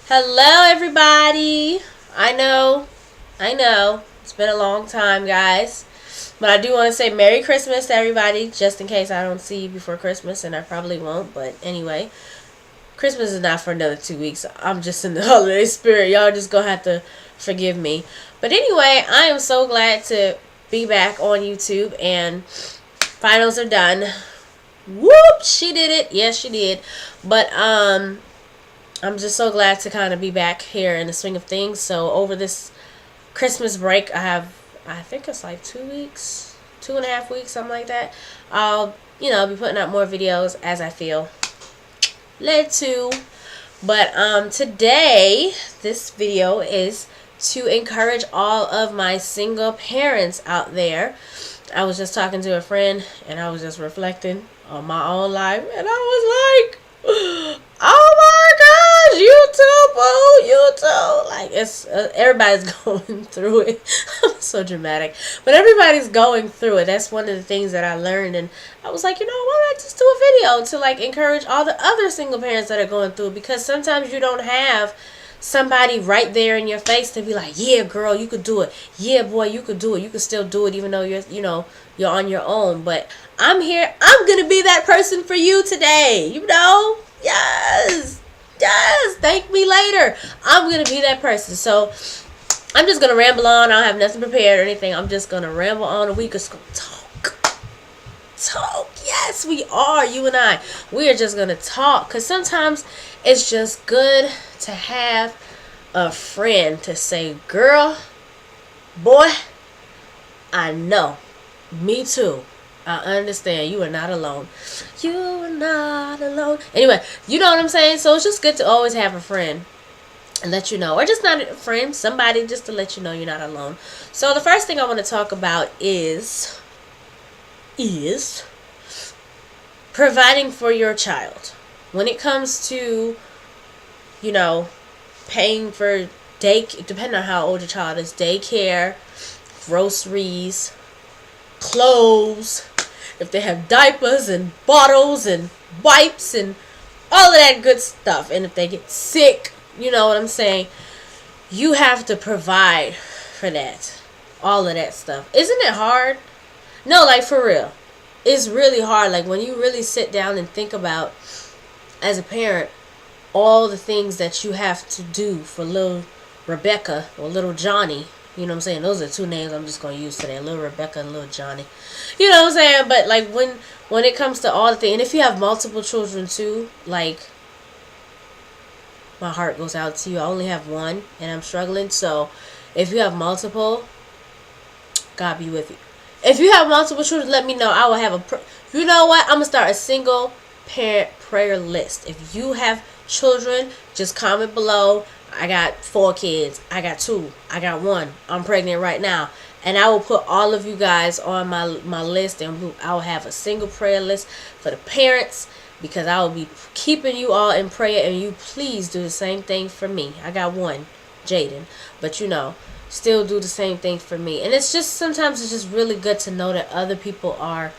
Hello, everybody. I know, it's been a long time, guys. But I do want to say Merry Christmas to everybody, just in case I don't see you before Christmas, and I probably won't. But anyway, Christmas is not for another 2 weeks. I'm just in the holiday spirit. Y'all just gonna have to forgive me. But anyway, I am so glad to be back on YouTube, and finals are done. Whoop! She did it. Yes, she did. But I'm just so glad to kind of be back here in the swing of things. So over this Christmas break, I think it's like 2 weeks, 2.5 weeks, something like that. I'll, be putting out more videos as I feel led to. But today, this video is to encourage all of my single parents out there. I was just talking to a friend, and I was just reflecting on my own life, and I was like, oh my gosh, you too, boo, you too. Like, it's everybody's going through it. I'm so dramatic, but everybody's going through it. That's one of the things that I learned, and I was like, why not just do a video to like encourage all the other single parents that are going through it? Because sometimes you don't have somebody right there in your face to be like, yeah, girl, you could do it. Yeah, boy, you could do it. You could still do it even though you're on your own. But I'm here. I'm going to be that person for you today. Yes. Yes. Thank me later. I'm going to be that person. So I'm just going to ramble on. I don't have nothing prepared or anything. I'm just going to ramble on, and we just going to talk. Yes, we are. You and I, we are just going to talk, because sometimes it's just good to have a friend to say, girl, boy, I know, me too, I understand, you are not alone. You are not alone. Anyway, you know what I'm saying? So it's just good to always have a friend and let you know, or just not a friend, somebody just to let you know you're not alone. So the first thing I want to talk about is providing for your child. When it comes to, paying for depending on how old your child is, daycare, groceries, clothes, if they have diapers and bottles and wipes and all of that good stuff, and if they get sick, you know what I'm saying, you have to provide for that, all of that stuff. Isn't it hard? No, like, for real, it's really hard. Like, when you really sit down and think about, as a parent, all the things that you have to do for little Rebecca or little Johnny. You know what I'm saying? Those are two names I'm just going to use today. Little Rebecca and little Johnny. You know what I'm saying? But like, when it comes to all the things, and if you have multiple children too, like, my heart goes out to you. I only have one and I'm struggling. So if you have multiple, God be with you. If you have multiple children, let me know. I will have you know what? I'm going to start a single parent prayer list. If you have children, just comment below. I got 4 kids. I got 2. I got 1. I'm pregnant right now. And I will put all of you guys on my list, and I will have a single prayer list for the parents, because I will be keeping you all in prayer, and you please do the same thing for me. I got 1, Jaden, but still do the same thing for me. And it's just, sometimes it's just really good to know that other people are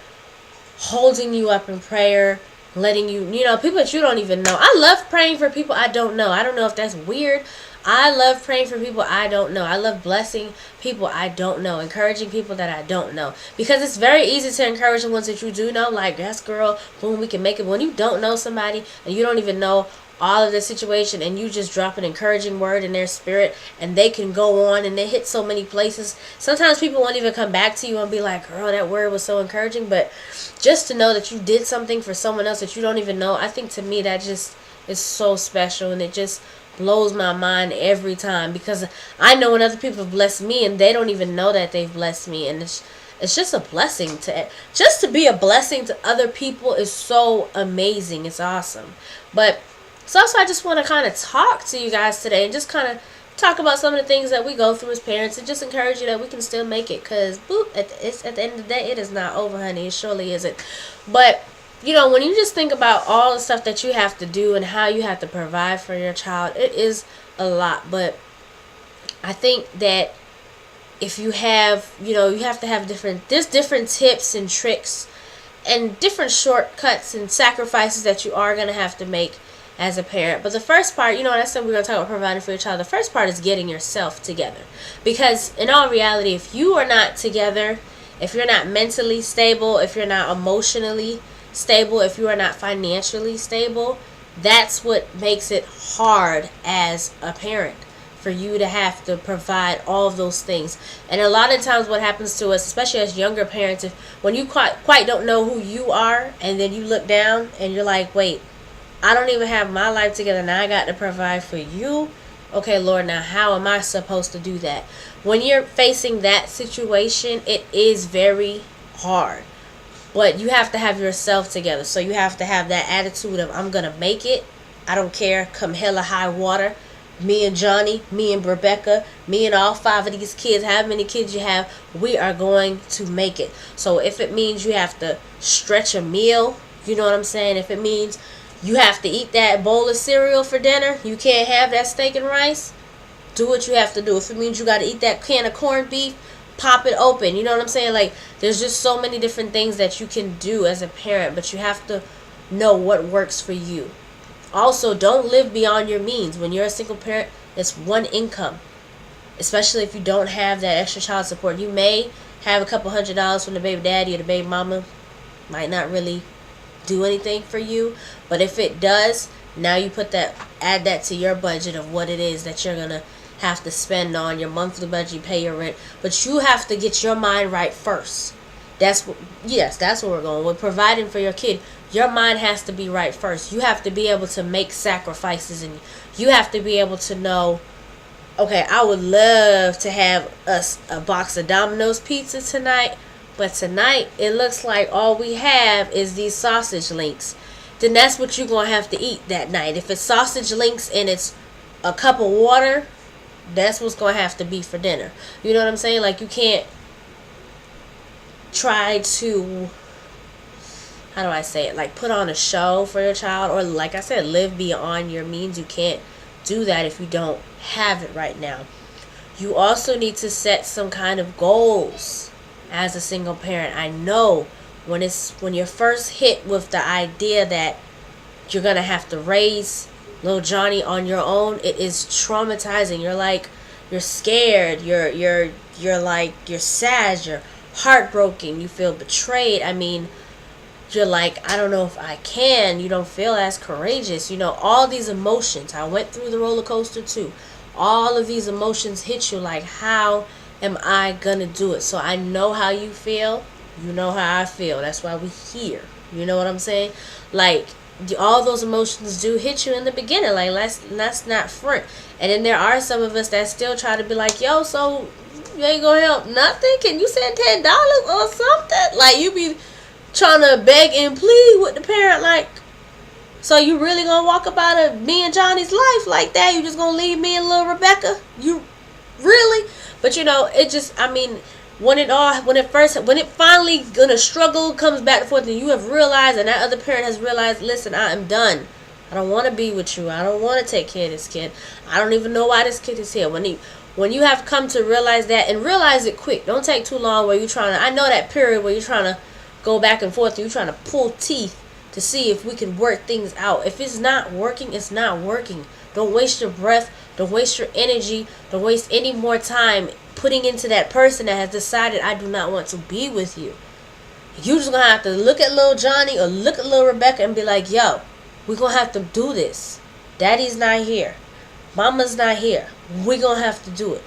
holding you up in prayer, letting you, people that you don't even know. I love praying for people I don't know. I don't know if that's weird. I love praying for people I don't know. I love blessing people I don't know, encouraging people that I don't know, because it's very easy to encourage the ones that you do know, like, yes, girl, boom, we can make it. When you don't know somebody and you don't even know all of the situation, and you just drop an encouraging word in their spirit, and they can go on and they hit so many places. Sometimes people won't even come back to you and be like, girl, that word was so encouraging. But just to know that you did something for someone else that you don't even know, I think, to me, that just is so special, and it just blows my mind every time, because I know when other people have blessed me and they don't even know that they've blessed me. And it's just a blessing just to be a blessing to other people is so amazing. It's awesome. But so also, I just want to kind of talk to you guys today, and just kind of talk about some of the things that we go through as parents, and just encourage you that we can still make it, because at the end of the day, it is not over, honey. It surely isn't. But when you just think about all the stuff that you have to do and how you have to provide for your child, it is a lot. But I think that if you have, you have to have there's different tips and tricks and different shortcuts and sacrifices that you are going to have to make as a parent. But the first part, when I said we're going to talk about providing for your child, the first part is getting yourself together. Because in all reality, if you are not together, if you're not mentally stable, if you're not emotionally stable, if you are not financially stable, that's what makes it hard as a parent, for you to have to provide all of those things. And a lot of times what happens to us, especially as younger parents, when you quite don't know who you are, and then you look down and you're like, wait, I don't even have my life together, now I got to provide for you. Okay, Lord, now how am I supposed to do that? When you're facing that situation, it is very hard. But you have to have yourself together. So you have to have that attitude of, I'm going to make it. I don't care, come hell or high water. Me and Johnny, me and Rebecca, me and all 5 of these kids, how many kids you have, we are going to make it. So if it means you have to stretch a meal, you know what I'm saying? If it means you have to eat that bowl of cereal for dinner, you can't have that steak and rice, do what you have to do. If it means you got to eat that can of corned beef, pop it open. You know what I'm saying? Like, there's just so many different things that you can do as a parent, but you have to know what works for you. Also, don't live beyond your means. When you're a single parent, it's one income. Especially if you don't have that extra child support. You may have a couple $100s from the baby daddy or the baby mama. Might not really do anything for you. But if it does, now you add that to your budget of what it is that you're going to have to spend on your monthly budget, you pay your rent. But you have to get your mind right first. That's where we're going. With providing for your kid, your mind has to be right first. You have to be able to make sacrifices, and you have to be able to know, okay, I would love to have a box of Domino's pizza tonight, but tonight it looks like all we have is these sausage links. Then that's what you're going to have to eat that night. If it's sausage links and it's a cup of water, that's what's going to have to be for dinner. You know what I'm saying? Like, you can't try to, how do I say it, like put on a show for your child, or like I said, live beyond your means. You can't do that if you don't have it right now. You also need to set some kind of goals as a single parent. I know when you're first hit with the idea that you're gonna have to raise little Johnny on your own, it is traumatizing. You're scared, you're sad, you're heartbroken, you feel betrayed. I mean, you're like, I don't know if I can. You don't feel as courageous. All these emotions. I went through the roller coaster too. All of these emotions hit you like, how am I gonna do it? So I know how you feel. You know how I feel. That's why we're here. You know what I'm saying? Like, all those emotions do hit you in the beginning. Like, let's not front. And then there are some of us that still try to be like, yo, so you ain't gonna help nothing? Can you send $10 or something? Like, you be trying to beg and plead with the parent, like, so you really gonna walk about me and Johnny's life like that? You just gonna leave me and little Rebecca? You really? But it just, I mean, when it finally gonna struggle, comes back and forth, and you have realized, and that other parent has realized, listen, I am done. I don't want to be with you. I don't want to take care of this kid. I don't even know why this kid is here. When you have come to realize that, and realize it quick. Don't take too long where you're trying to, I know that period where you're trying to go back and forth, you're trying to pull teeth to see if we can work things out. If it's not working, it's not working. Don't waste your breath. Don't waste your energy. Don't waste any more time putting into that person that has decided, I do not want to be with you. You just gonna have to look at little Johnny or look at little Rebecca and be like, yo, we're gonna have to do this. Daddy's not here. Mama's not here. We're gonna have to do it.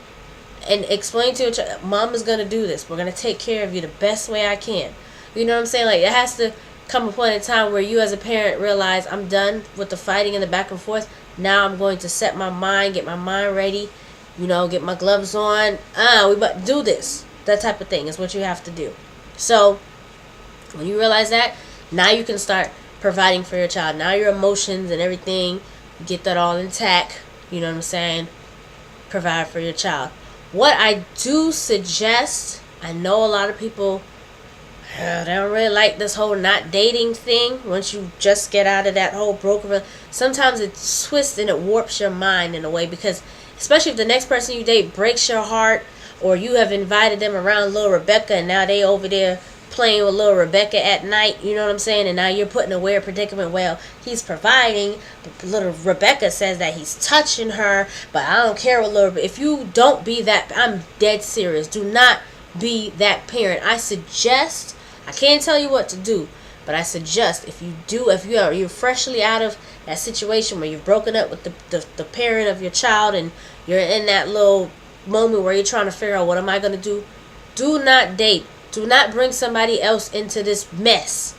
And explain to your child, Mama's gonna do this. We're gonna take care of you the best way I can. You know what I'm saying? Like, it has to come a point in time where you as a parent realize, I'm done with the fighting and the back and forth. Now I'm going to set my mind, get my mind ready, get my gloves on. We about to do this. That type of thing is what you have to do. So when you realize that, now you can start providing for your child. Now your emotions and everything, get that all intact. You know what I'm saying? Provide for your child. What I do suggest, I know a lot of people, they don't really like this whole not dating thing. Once you just get out of that whole broken, sometimes it twists and it warps your mind in a way, because especially if the next person you date breaks your heart, or you have invited them around little Rebecca and now they over there playing with little Rebecca at night, you know what I'm saying? And now you're put in a weird predicament. Well, he's providing, but little Rebecca says that he's touching her, but I don't care what little. If you don't be that, I'm dead serious. Do not be that parent. I suggest. I can't tell you what to do, but I suggest if you're freshly out of that situation where you've broken up with the parent of your child and you're in that little moment where you're trying to figure out what am I going to do, do not date. Do not bring somebody else into this mess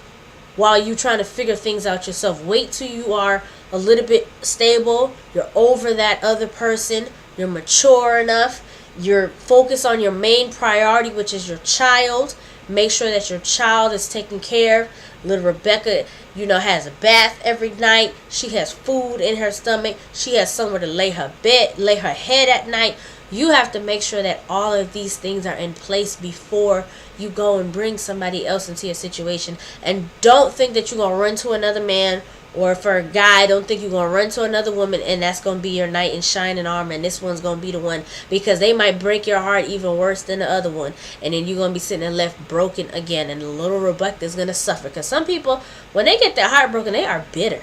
while you're trying to figure things out yourself. Wait till you are a little bit stable. You're over that other person. You're mature enough. You're focused on your main priority, which is your child. Make sure that your child is taken care of. Little Rebecca, has a bath every night. She has food in her stomach. She has somewhere to lay her head at night. You have to make sure that all of these things are in place before you go and bring somebody else into your situation. And don't think that you're going to run to another man, or for a guy, don't think you're going to run to another woman and that's going to be your knight in shining armor and this one's going to be the one, because they might break your heart even worse than the other one. And then you're going to be sitting there left broken again, and little Rebecca is going to suffer. Because some people, when they get their heart broken, they are bitter.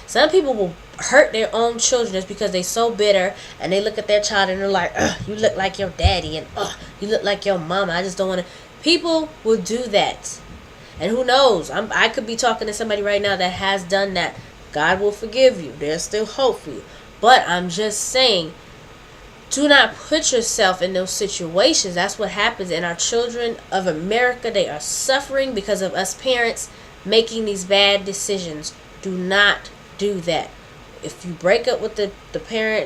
Some people will hurt their own children just because they're so bitter, and they look at their child and they're like, you look like your daddy, and you look like your mama. I just don't want to. People will do that. And who knows? I could be talking to somebody right now that has done that. God will forgive you. There's still hope for you. But I'm just saying, do not put yourself in those situations. That's what happens. And our children of America, they are suffering because of us parents making these bad decisions. Do not do that. If you break up with the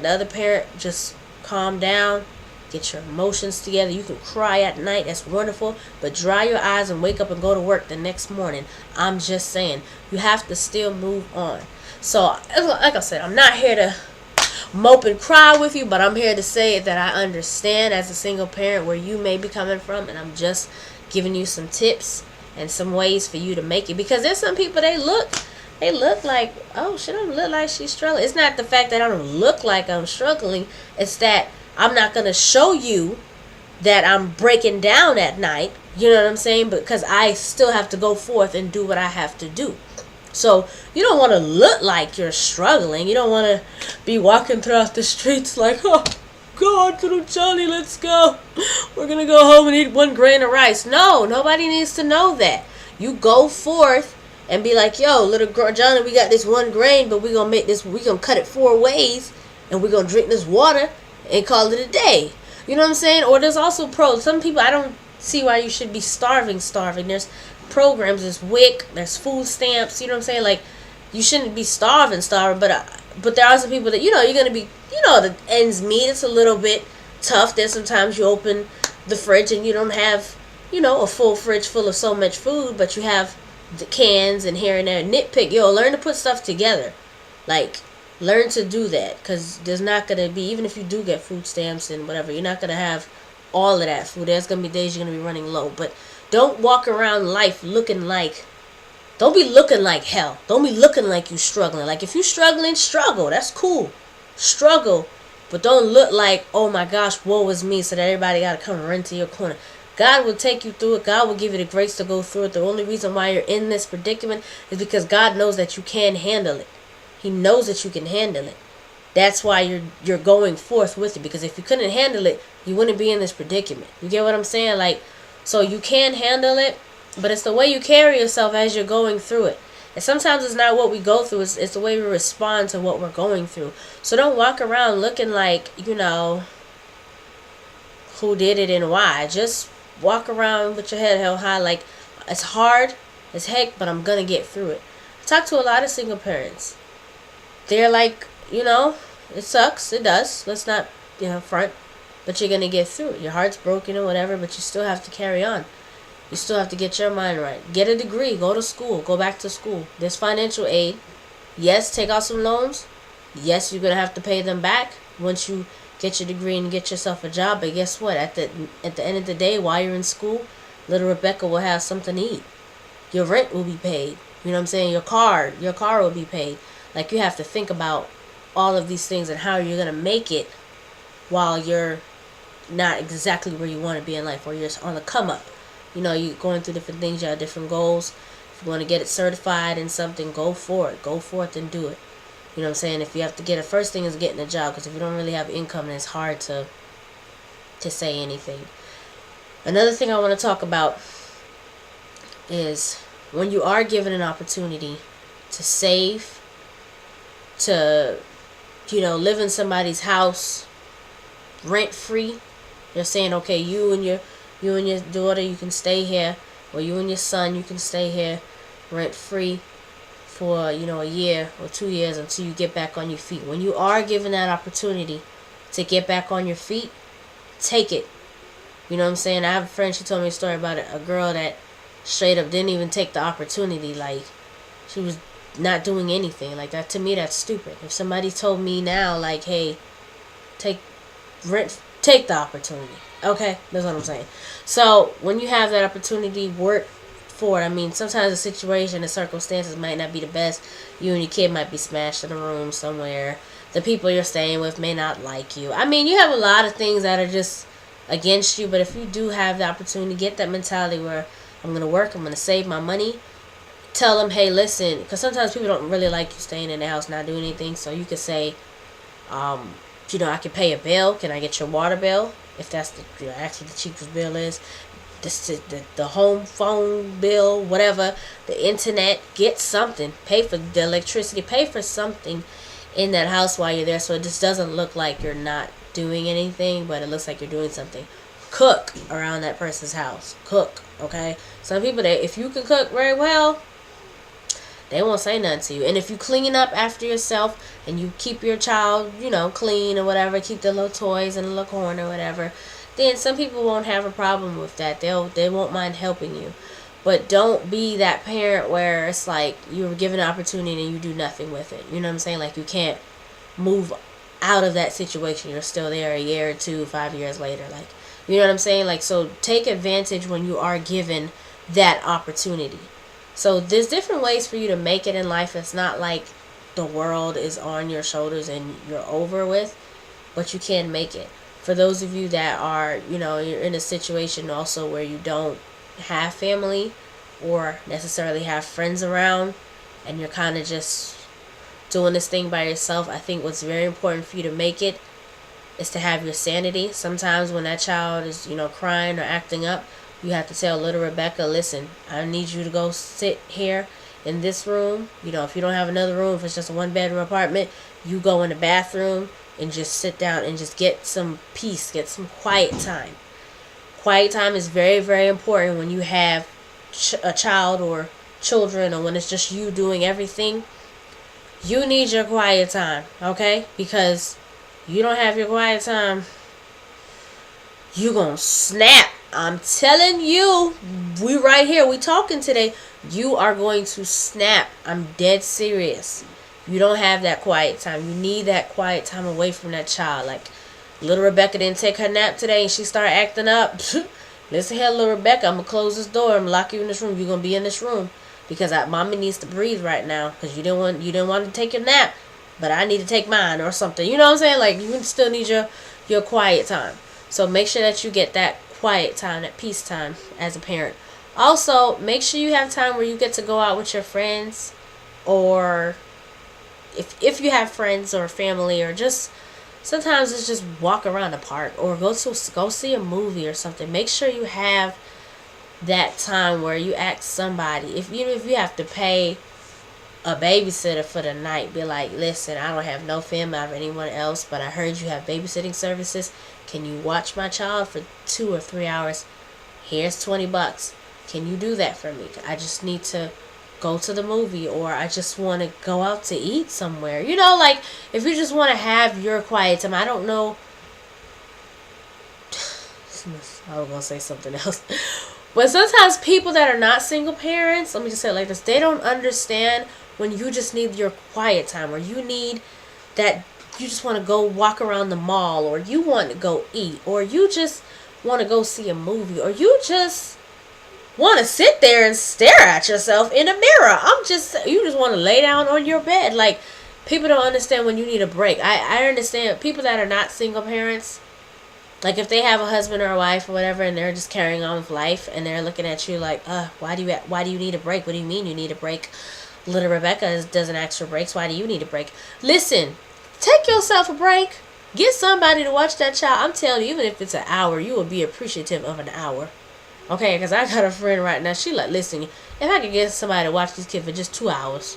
other parent, just calm down. Get your emotions together. You can cry at night. That's wonderful. But dry your eyes and wake up and go to work the next morning. I'm just saying. You have to still move on. So, like I said, I'm not here to mope and cry with you, but I'm here to say that I understand as a single parent where you may be coming from, and I'm just giving you some tips and some ways for you to make it. Because there's some people, they look like, oh, she don't look like she's struggling. It's not the fact that I don't look like I'm struggling. It's that I'm not going to show you that I'm breaking down at night. You know what I'm saying? Because I still have to go forth and do what I have to do. So you don't want to look like you're struggling. You don't want to be walking throughout the streets like, oh, God, little Johnny, let's go. We're going to go home and eat 1 grain of rice. No, nobody needs to know that. You go forth and be like, yo, little Johnny, we got this 1 grain, but we're going to cut it 4 ways, and we're going to drink this water and call it a day. You know what I'm saying? Or there's also pros. Some people, I don't see why you should be starving. There's programs, there's WIC, there's food stamps. You know what I'm saying? Like, you shouldn't be starving. But there are some people that, you're going to be, the ends meet. It's a little bit tough. There's sometimes you open the fridge and you don't have, a full fridge full of so much food, but you have the cans and here and there. Nitpick. Learn to put stuff together. Like, learn to do that, because there's not going to be, even if you do get food stamps and whatever, you're not going to have all of that food. There's going to be days you're going to be running low. But don't walk around life don't be looking like hell. Don't be looking like you struggling. Like, if you're struggling, struggle. That's cool. Struggle. But don't look like, oh my gosh, woe is me, so that everybody got to come and run to your corner. God will take you through it. God will give you the grace to go through it. The only reason why you're in this predicament is because God knows that you can handle it. He knows that you can handle it. That's why you're going forth with it. Because if you couldn't handle it, you wouldn't be in this predicament. You get what I'm saying? Like, so you can handle it, but it's the way you carry yourself as you're going through it. And sometimes it's not what we go through, it's the way we respond to what we're going through. So don't walk around looking like, who did it and why. Just walk around with your head held high, like, it's hard as heck, but I'm going to get through it. I talk to a lot of single parents. They're like, it sucks. It does. Let's not, front. But you're going to get through it. Your heart's broken or whatever, but you still have to carry on. You still have to get your mind right. Get a degree. Go to school. Go back to school. There's financial aid. Yes, take out some loans. Yes, you're going to have to pay them back once you get your degree and get yourself a job. But guess what? At the end of the day, while you're in school, little Rebecca will have something to eat. Your rent will be paid. You know what I'm saying? Your car will be paid. Like, you have to think about all of these things and how you're going to make it while you're not exactly where you want to be in life, or you're on the come up. you're going through different things, you have different goals. If you want to get it certified in something, go for it. Go forth and do it. You know what I'm saying? If you have to get it, first thing is getting a job, because if you don't really have income, then it's hard to say anything. Another thing I want to talk about is when you are given an opportunity to save, to, live in somebody's house rent free. They're saying, okay, you and your daughter, you can stay here, or you and your son, you can stay here rent free for, a year or 2 years until you get back on your feet. When you are given that opportunity to get back on your feet, take it. You know what I'm saying? I have a friend, she told me a story about a girl that straight up didn't even take the opportunity. Like, she was not doing anything. Like, that, to me, that's stupid. If somebody told me now, like, hey, take the opportunity. Okay? That's what I'm saying. So, when you have that opportunity, work for it. I mean, sometimes the situation, the circumstances might not be the best. You and your kid might be smashed in a room somewhere. The people you're staying with may not like you. I mean, you have a lot of things that are just against you, but if you do have the opportunity, get that mentality where I'm going to work, I'm going to save my money. Tell them, hey, listen, because sometimes people don't really like you staying in the house, not doing anything, so you could say, I can pay a bill. Can I get your water bill? If that's actually the cheapest bill is. The home phone bill, whatever, the internet, get something. Pay for the electricity, pay for something in that house while you're there, so it just doesn't look like you're not doing anything, but it looks like you're doing something. Cook around that person's house. Cook, okay? Some people, if you can cook very well, they won't say nothing to you. And if you clean up after yourself and you keep your child, clean or whatever, keep the little toys in a little corner or whatever, then some people won't have a problem with that. They won't mind helping you. But don't be that parent where it's like you were given an opportunity and you do nothing with it. You know what I'm saying? Like, you can't move out of that situation. You're still there a year or 2, 5 years later. Like, you know what I'm saying? Like, so take advantage when you are given that opportunity. So there's different ways for you to make it in life. It's not like the world is on your shoulders and you're over with, but you can make it. For those of you that are, you're in a situation also where you don't have family or necessarily have friends around and you're kind of just doing this thing by yourself, I think what's very important for you to make it is to have your sanity. Sometimes when that child is, crying or acting up, you have to tell little Rebecca, listen, I need you to go sit here in this room. If you don't have another room, if it's just a 1-bedroom apartment, you go in the bathroom and just sit down and just get some peace, get some quiet time. Quiet time is very, very important when you have a child or children, or when it's just you doing everything. You need your quiet time, okay? Because you don't have your quiet time, you gonna snap. I'm telling you, we right here, we talking today. You are going to snap. I'm dead serious. You don't have that quiet time. You need that quiet time away from that child. Like, little Rebecca didn't take her nap today and she started acting up. Listen here, little Rebecca, I'm going to close this door. I'm going to lock you in this room. You're going to be in this room because mommy needs to breathe right now because you didn't want to take your nap, but I need to take mine or something. You know what I'm saying? Like, you still need your quiet time. So make sure that you get that quiet time, that peace time as a parent. Also, make sure you have time where you get to go out with your friends, or if you have friends or family, or just sometimes it's just walk around the park or go see a movie or something. Make sure you have that time where you ask somebody, if you have to pay a babysitter for the night, be like, listen, I don't have no family, I have anyone else, but I heard you have babysitting services. Can you watch my child for 2 or 3 hours? Here's $20. Can you do that for me? I just need to go to the movie, or I just want to go out to eat somewhere. Like, if you just want to have your quiet time. I don't know. I was going to say something else. But sometimes people that are not single parents, let me just say it like this, they don't understand when you just need your quiet time, or you need that, you just want to go walk around the mall, or you want to go eat, or you just want to go see a movie, or you just want to sit there and stare at yourself in a mirror. You just want to lay down on your bed. Like, people don't understand when you need a break. I understand people that are not single parents, Like if they have a husband or a wife or whatever, and they're just carrying on with life, and they're looking at you like, why do you need a break? What do you mean you need a break? Little Rebecca doesn't ask for breaks. Why do you need a break? Listen, take yourself a break. Get somebody to watch that child. I'm telling you, even if it's an hour, you will be appreciative of an hour. Okay, because I got a friend right now. She like, listen, if I could get somebody to watch this kid for just 2 hours,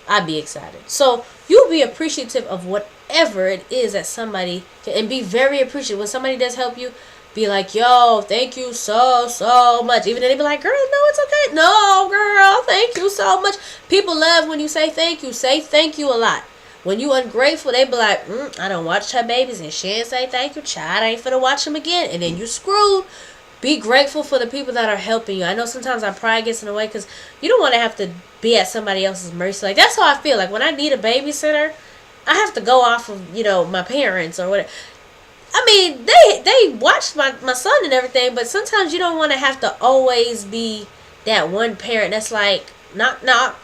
I'd be excited. So you'll be appreciative of whatever it is that somebody can, and be very appreciative when somebody does help you. Be like, yo, thank you so much. Even though they be like, girl, no, it's okay. No, girl, thank you so much. People love when you say thank you. Say thank you a lot. When you ungrateful, they be like, I don't watch her babies and she ain't say thank you. Child, I ain't finna watch them again. And then you screwed. Be grateful for the people that are helping you. I know sometimes our pride gets in the way because you don't want to have to be at somebody else's mercy. Like, that's how I feel. Like, when I need a babysitter, I have to go off of, my parents or whatever. I mean, they watch my son and everything, but sometimes you don't want to have to always be that one parent that's like, knock, knock.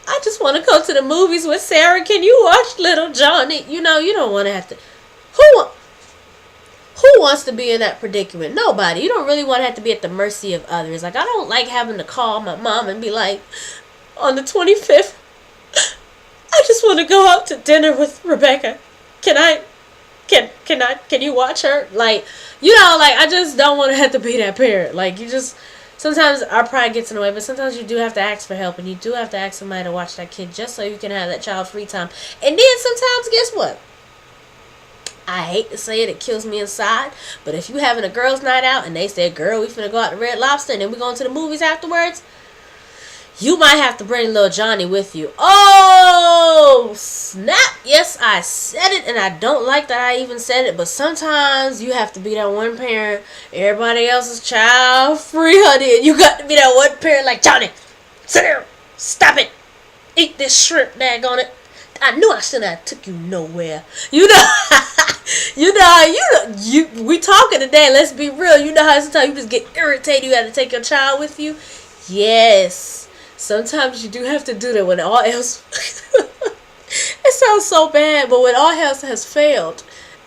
I just want to go to the movies with Sarah. Can you watch Little Johnny? You don't want to have to. Who wants to be in that predicament? Nobody. You don't really want to have to be at the mercy of others. Like, I don't like having to call my mom and be like, on the 25th, I just want to go out to dinner with Rebecca. Can you watch her? Like, I just don't want to have to be that parent. Like, sometimes our pride gets in the way, but sometimes you do have to ask for help, and you do have to ask somebody to watch that kid just so you can have that child free time. And then sometimes, guess what? I hate to say it, it kills me inside, but if you having a girls' night out and they say, girl, we finna go out to Red Lobster and then we going to the movies afterwards, you might have to bring little Johnny with you. Oh, snap. Yes, I said it, and I don't like that I even said it, but sometimes you have to be that one parent. Everybody else's child free, honey, and you got to be that one parent like, Johnny, sit there, stop it, eat this shrimp, daggone it. I knew I shouldn't have took you nowhere. We talking today, let's be real. You know how sometimes you just get irritated, you have to take your child with you? Yes. Sometimes you do have to do that when all else it sounds so bad, but when all else has failed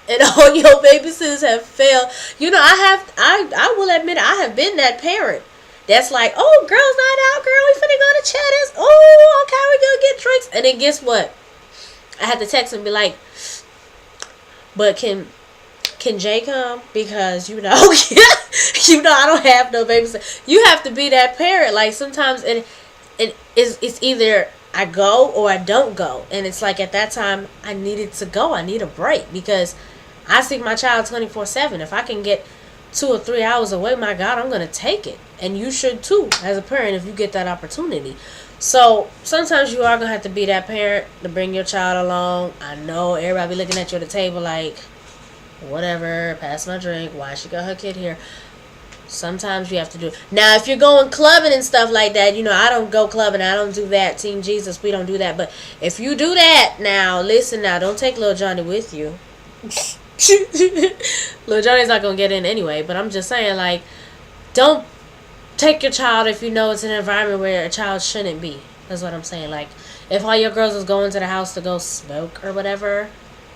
and all your babysitters have failed, I will admit I have been that parent that's like, oh, girls night out, girl, we finna go to Cheddar's. Oh, okay, we gonna get drinks. And then guess what? I had to text and be like, but can Jay come? Because I don't have no babysitter. You have to be that parent. Like, sometimes it's either I go or I don't go. And it's like, at that time, I needed to go. I need a break because I see my child 24/7. If I can get 2 or 3 hours away, my God, I'm going to take it. And you should too, as a parent, if you get that opportunity. So sometimes you are going to have to be that parent to bring your child along. I know everybody be looking at you at the table like, whatever, pass my drink. Why she got her kid here? Sometimes you have to do it. Now, if you're going clubbing and stuff like that, I don't go clubbing. I don't do that. Team Jesus, we don't do that. But if you do that, now, listen now, don't take little Johnny with you. Little Johnny's not going to get in anyway. But I'm just saying, like, don't take your child if you know it's an environment where a child shouldn't be. That's what I'm saying. Like, if all your girls is going to the house to go smoke or whatever,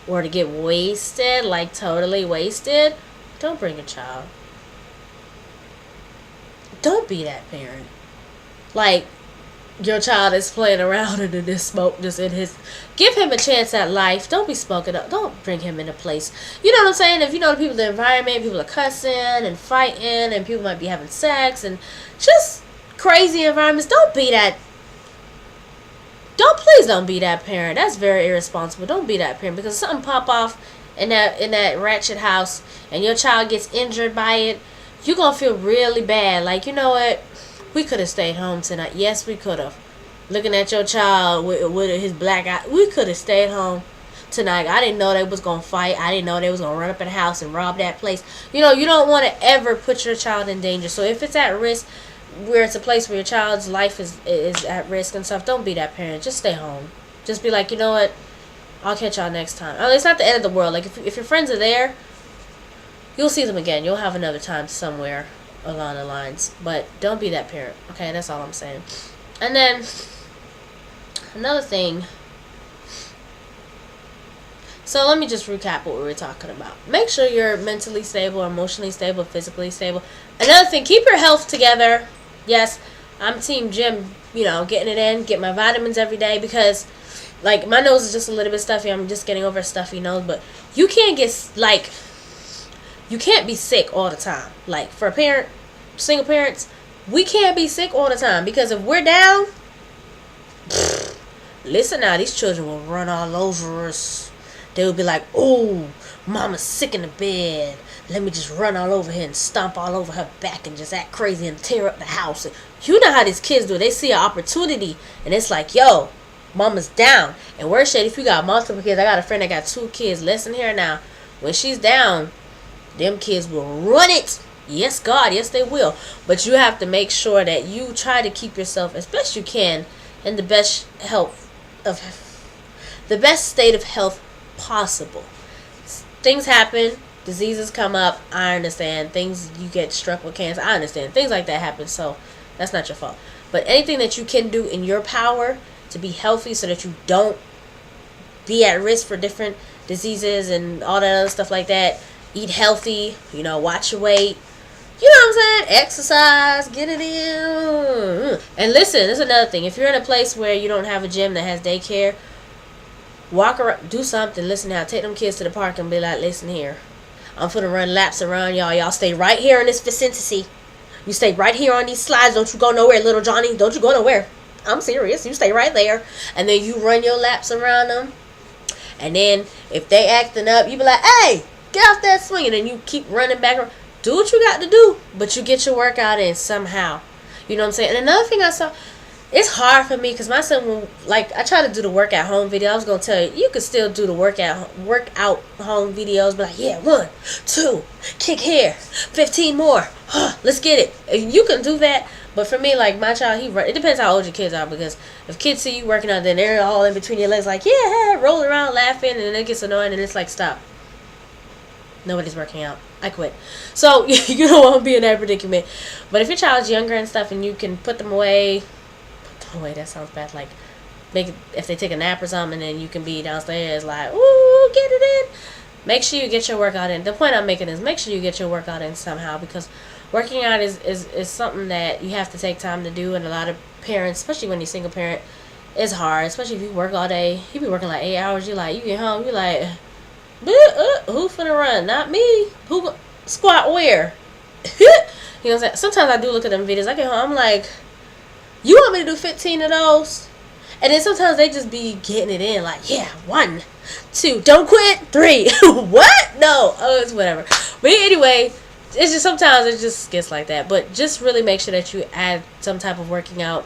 or to get wasted, like totally wasted, don't bring a child. Don't be that parent. Like, your child is playing around and in this smoke just in his... Give him a chance at life. Don't be smoking up. Don't bring him in a place. You know what I'm saying? If you know the people in the environment, people are cussing and fighting and people might be having sex and just crazy environments, don't be that... Please don't be that parent. That's very irresponsible. Don't be that parent, because something pop off in that ratchet house and your child gets injured by it, you're going to feel really bad. Like, you know what? We could have stayed home tonight. Yes, we could have. Looking at your child with his black eye, we could have stayed home tonight. I didn't know they was going to fight. I didn't know they was going to run up in the house and rob that place. You don't want to ever put your child in danger. So if it's at risk, where it's a place where your child's life is at risk and stuff, don't be that parent. Just stay home. Just be like, you know what? I'll catch y'all next time. It's not the end of the world. Like, if your friends are there, you'll see them again. You'll have another time somewhere along the lines. But don't be that parent. Okay, that's all I'm saying. And then, another thing. So let me just recap what we were talking about. Make sure you're mentally stable, emotionally stable, physically stable. Another thing, keep your health together. Yes, I'm team gym, getting it in, get my vitamins every day because, like, my nose is just a little bit stuffy. I'm just getting over a stuffy nose, but you can't you can't be sick all the time. Like, for a parent, single parents, we can't be sick all the time because if we're down, listen now, these children will run all over us. They would be like, oh, mama's sick in the bed. Let me just run all over her and stomp all over her back and just act crazy and tear up the house. You know how these kids do. They see an opportunity and it's like, yo, mama's down. And worse shit, if you got multiple kids, I got a friend that got 2 kids. Listen here now. When she's down, them kids will run it. Yes, God. Yes, they will. But you have to make sure that you try to keep yourself as best you can in the best state of health possible. Things happen, diseases come up, I understand. Things, you get struck with cancer, I understand. Things like that happen, so that's not your fault. But anything that you can do in your power to be healthy so that you don't be at risk for different diseases and all that other stuff like that. Eat healthy, watch your weight. You know what I'm saying? Exercise, get it in. And listen, there's another thing. If you're in a place where you don't have a gym that has daycare, walk around, do something. Listen now, take them kids to the park and be like, listen here, I'm finna run laps around y'all. Y'all stay right here in this vicinity. You stay right here on these slides. Don't you go nowhere, little Johnny. Don't you go nowhere. I'm serious. You stay right there. And then you run your laps around them. And then if they acting up, you be like, hey, get off that swing. And then you keep running back around. Do what you got to do, but you get your workout in somehow. You know what I'm saying? And another thing I saw, it's hard for me because my son will, I try to do the work at home video. I was going to tell you, you could still do the workout home videos, but like, yeah, 1, 2, kick here, 15 more. Let's get it. If you can do that. But for me, like, my child, it depends how old your kids are, because if kids see you working out, then they're all in between your legs like, yeah, rolling around, laughing, and then it gets annoying, and it's like, stop. Nobody's working out. I quit. So, you don't want to be in that predicament. But if your child's younger and stuff and you can put them away, that sounds bad. Like, if they take a nap or something, and then you can be downstairs like, ooh, get it in. Make sure you get your workout in. The point I'm making is make sure you get your workout in somehow, because working out is something that you have to take time to do, and a lot of parents, especially when you're single parent, it's hard. Especially if you work all day. You be working like 8 hours. You get home, you like, who finna run? Not me. Who squat where? You know what I'm saying? Sometimes I do look at them videos. I get home, I'm like, you want me to do 15 of those? And then sometimes they just be getting it in, like, yeah, 1, 2, don't quit, 3. What? No. Oh, it's whatever. But anyway, it's just sometimes it just gets like that. But just really make sure that you add some type of working out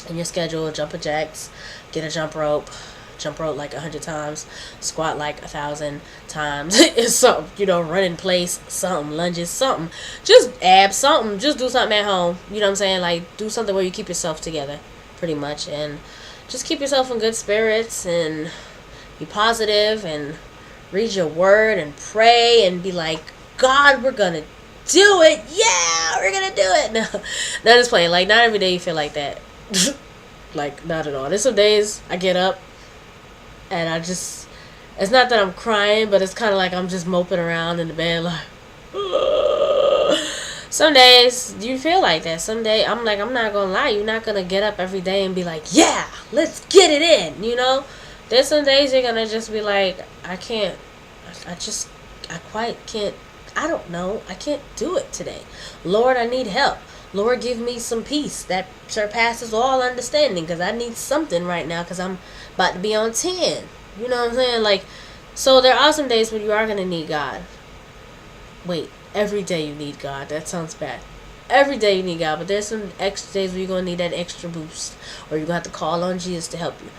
in your schedule. Jumping jacks, get a jump rope like 100 times, squat like 1,000 times. It's something, run in place, something, lunges, something. Just abs, something. Just do something at home. You know what I'm saying? Like, do something where you keep yourself together, pretty much. And just keep yourself in good spirits and be positive and read your word and pray and be like, God, we're gonna do it. Yeah, we're gonna do it. No, just playing. Like, not every day you feel like that. Like, not at all. There's some days I get up and it's not that I'm crying, but it's kind of like I'm just moping around in the bed like, some days you feel like that. Some day I'm like, I'm not gonna lie, you're not gonna get up every day and be like, yeah, let's get it in, There's some days you're gonna just be like, I can't do it today. Lord, I need help. Lord, give me some peace that surpasses all understanding, because I need something right now, because I'm about to be on 10. You know what I'm saying? Like, so there are some days when you are going to need God. Wait, every day you need God. That sounds bad. Every day you need God, but there's some extra days where you're going to need that extra boost, or you're going to have to call on Jesus to help you.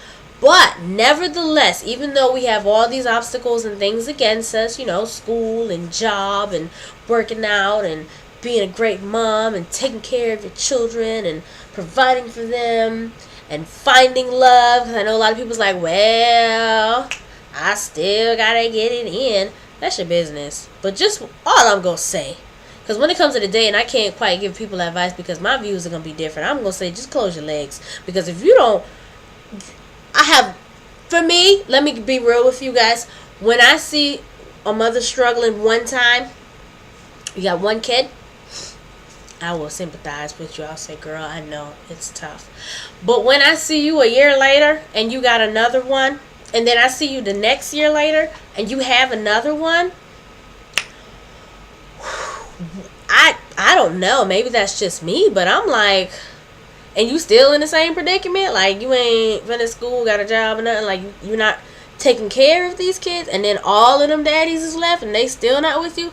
But nevertheless, even though we have all these obstacles and things against us, school and job and working out and being a great mom and taking care of your children and providing for them and finding love, because I know a lot of people's like, well, I still gotta get it in. That's your business. But just all I'm gonna say, because when it comes to the day, and I can't quite give people advice because my views are gonna be different, I'm gonna say just close your legs, because if you don't, I have For me, let me be real with you guys. When I see a mother struggling one time, you got one kid, I will sympathize with you. I'll say, girl, I know it's tough. But when I see you a year later and you got another one, and then I see you the next year later and you have another one, I don't know. Maybe that's just me, but I'm like, and you still in the same predicament? Like, you ain't finished school, got a job or nothing? Like, you're not taking care of these kids, and then all of them daddies is left and they still not with you?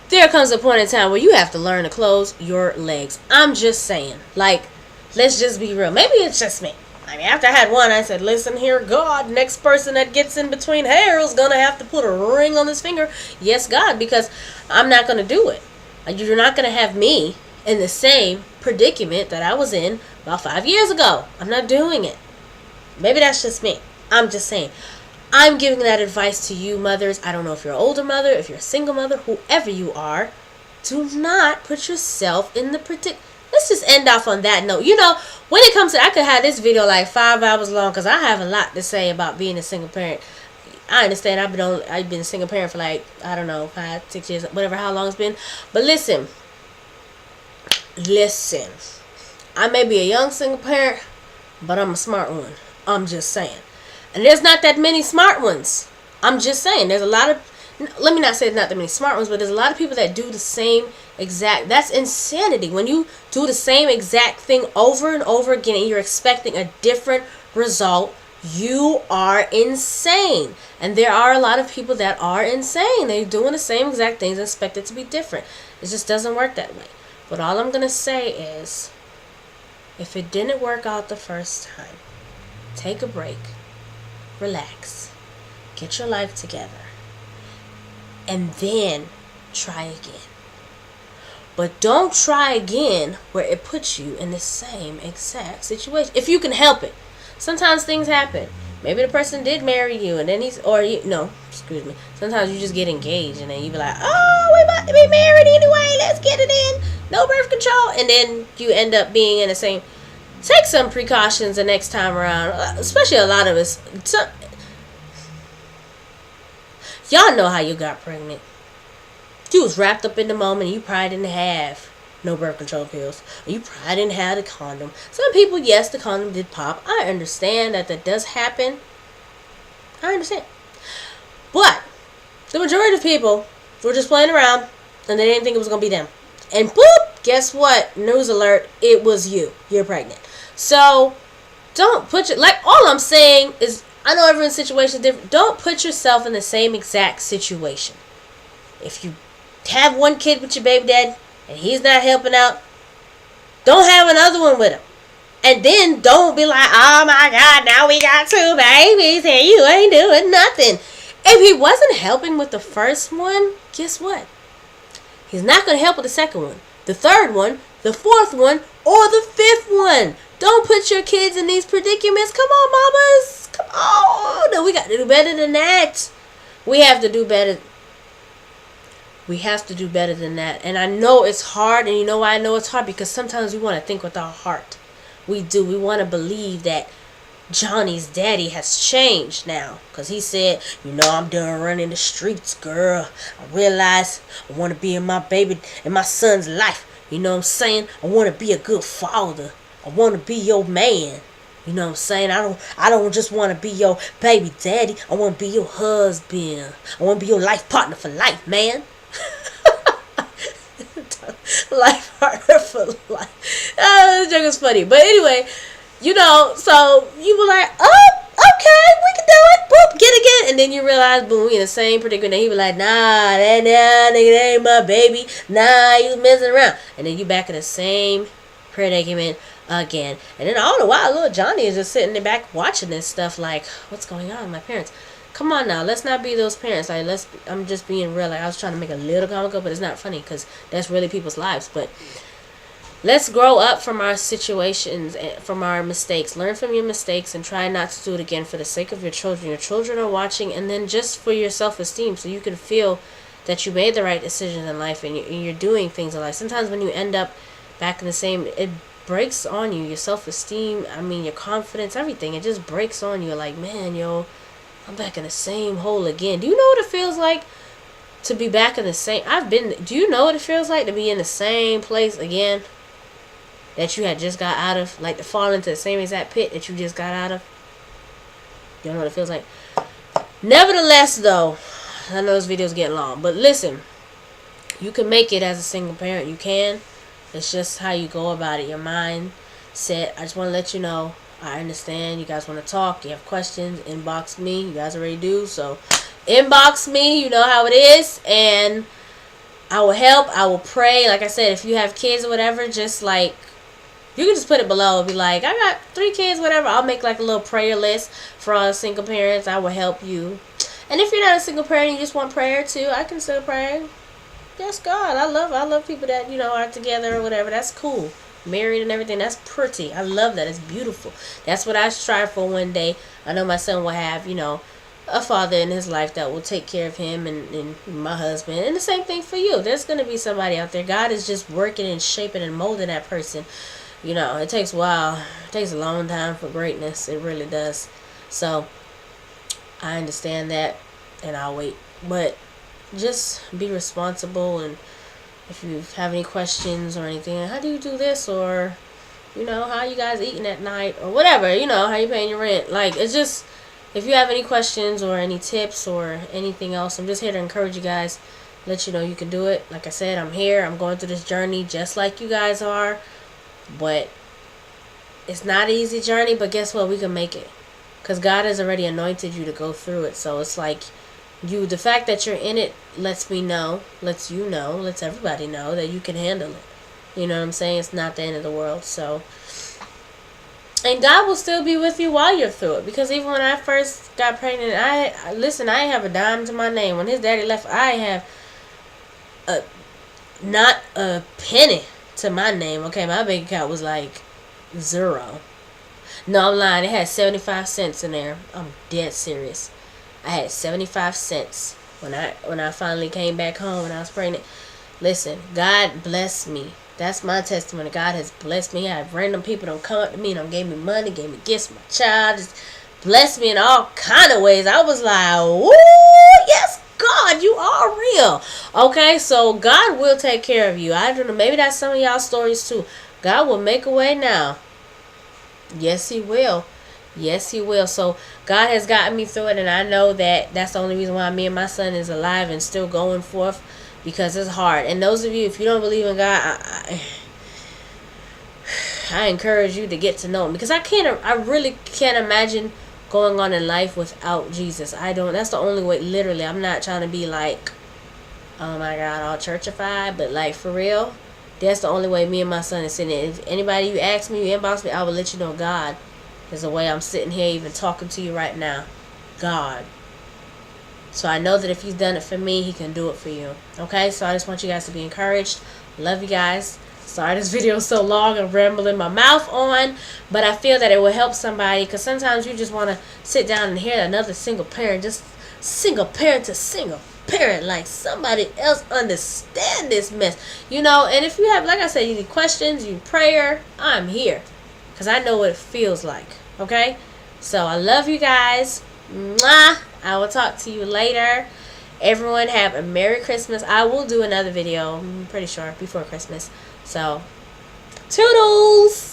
There comes a point in time where you have to learn to close your legs. I'm just saying. Like, let's just be real. Maybe it's just me. I mean, after I had one, I said, listen here, God, next person that gets in between hair is going to have to put a ring on his finger. Yes, God, because I'm not going to do it. You're not going to have me in the same predicament that I was in about 5 years ago. I'm not doing it. Maybe that's just me. I'm just saying. I'm giving that advice to you mothers. I don't know if you're an older mother, if you're a single mother, whoever you are. Do not put yourself in the predicament. Let's just end off on that note. You know, when it comes to, I could have this video like 5 hours long because I have a lot to say about being a single parent. I understand I've been a single parent for like, I don't know, 5, 6 years, whatever, how long it's been. But listen. I may be a young single parent, but I'm a smart one. I'm just saying. And there's not that many smart ones. I'm just saying. There's a lot of, let me not say there's not that many smart ones, but there's a lot of people that do the same exact, that's insanity. When you do the same exact thing over and over again and you're expecting a different result, you are insane. And there are a lot of people that are insane. They're doing the same exact things and expect it to be different. It just doesn't work that way. But all I'm going to say is, if it didn't work out the first time, take a break, relax, get your life together, and then try again. But don't try again where it puts you in the same exact situation. If you can help it. Sometimes things happen. Maybe the person did marry you and then sometimes you just get engaged and then you be like, oh, we about to be married anyway. Let's get it in. No birth control. And then you end up being in the same. Take some precautions the next time around. Especially a lot of us. Y'all know how you got pregnant. You was wrapped up in the moment and you probably didn't have no birth control pills. Or you probably didn't have the condom. Some people, yes, the condom did pop. I understand that does happen. I understand. But the majority of people were just playing around and they didn't think it was going to be them. And boop, guess what? News alert, it was you. You're pregnant. So don't put your, like, all I'm saying is, I know everyone's situation is different. Don't put yourself in the same exact situation. If you have one kid with your baby dad and he's not helping out, don't have another one with him. And then don't be like, oh my God, now we got 2 babies and you ain't doing nothing. If he wasn't helping with the first one, guess what? He's not going to help with the second one, the third one, the fourth one, or the fifth one. Don't put your kids in these predicaments. Come on, mamas. Come on. No, we got to do better than that. We have to do better. We have to do better than that. And I know it's hard. And you know why I know it's hard? Because sometimes we want to think with our heart. We do. We want to believe that Johnny's daddy has changed now. Because he said, you know, I'm done running the streets, girl. I realize I want to be in my baby, in my son's life. You know what I'm saying? I want to be a good father. I want to be your man. You know what I'm saying? I don't just want to be your baby daddy. I want to be your husband. I want to be your life partner for life, man. Life partner for life. This joke is funny. But anyway, you know, so you were like, oh, okay, we can do it. Boop, get it again. And then you realize, boom, we in the same predicament. And he was like, nah, that nigga, that ain't my baby. Nah, he was messing around. And then you back in the same predicament again. And then all the while, little Johnny is just sitting in the back watching this stuff like, what's going on with my parents? Come on now, let's not be those parents. Like, I'm just being real. Like, I was trying to make a little comical, but it's not funny because that's really people's lives. But let's grow up from our situations and from our mistakes. Learn from your mistakes and try not to do it again for the sake of your children. Your children are watching, and then just for your self-esteem, so you can feel that you made the right decisions in life and you're doing things in life. Sometimes when you end up back in the same, it breaks on you. Your self-esteem, I mean, your confidence, everything. It just breaks on you. Like, man, yo, I'm back in the same hole again. Do you know what it feels like to be back in the same... Do you know what it feels like to be in the same place again that you had just got out of? Like to fall into the same exact pit that you just got out of? You know what it feels like? Nevertheless, though, I know this video's getting long, but listen, you can make it as a single parent. You can. It's just how you go about it, your mindset. I just want to let you know, I understand. You guys want to talk, you have questions, inbox me. You guys already do, so inbox me. You know how it is, and I will help. I will pray. Like I said, if you have kids or whatever, just like, you can just put it below. Be like, I got 3 kids, whatever. I'll make like a little prayer list for all single parents. I will help you. And if you're not a single parent, you just want prayer too, I can still pray. Yes, God. I love people that, you know, are together or whatever. That's cool. Married and everything. That's pretty. I love that. It's beautiful. That's what I strive for one day. I know my son will have, you know, a father in his life that will take care of him and my husband. And the same thing for you. There's going to be somebody out there. God is just working and shaping and molding that person. You know, it takes a while. It takes a long time for greatness. It really does. So, I understand that. And I'll wait. But just be responsible, and if you have any questions or anything, how do you do this, or you know, how you guys eating at night, or whatever, you know, how you paying your rent, like, it's just, if you have any questions or any tips or anything else, I'm just here to encourage you guys, let you know you can do it. Like I said, I'm here, I'm going through this journey just like you guys are, but it's not an easy journey, but guess what, we can make it, because God has already anointed you to go through it. So it's like, the fact that you're in it lets you know, lets everybody know that you can handle it. You know what I'm saying? It's not the end of the world. So, and God will still be with you while you're through it. Because even when I first got pregnant, I didn't have a dime to my name. When his daddy left, I have not a penny to my name. Okay, my bank account was like 0. No, I'm lying. It had 75 cents in there. I'm dead serious. I had 75 cents when I finally came back home and I was pregnant. Listen, God blessed me. That's my testimony. God has blessed me. I have random people don't come up to me and gave me money, gave me gifts. My child just blessed me in all kind of ways. I was like, "Ooh, yes, God, you are real." Okay, so God will take care of you. I don't know. Maybe that's some of y'all stories too. God will make a way now. Yes, He will. Yes, He will. So God has gotten me through it, and I know that that's the only reason why me and my son is alive and still going forth, because it's hard. And those of you, if you don't believe in God, I encourage you to get to know Him, because I really can't imagine going on in life without Jesus. I don't. That's the only way. Literally, I'm not trying to be like, oh my God, all churchified, but like for real, that's the only way me and my son is sitting. If anybody you ask me, you inbox me, I will let you know God is the way I'm sitting here even talking to you right now. God. So I know that if He's done it for me, He can do it for you. Okay? So I just want you guys to be encouraged. Love you guys. Sorry this video is so long and rambling my mouth on, but I feel that it will help somebody, because sometimes you just want to sit down and hear another single parent, just single parent to single parent, like somebody else understand this mess. You know, and if you have, like I said, you need questions, you need prayer, I'm here. Because I know what it feels like. Okay? So I love you guys. Mwah. I will talk to you later. Everyone have a Merry Christmas. I will do another video, I'm pretty sure, before Christmas. So, toodles!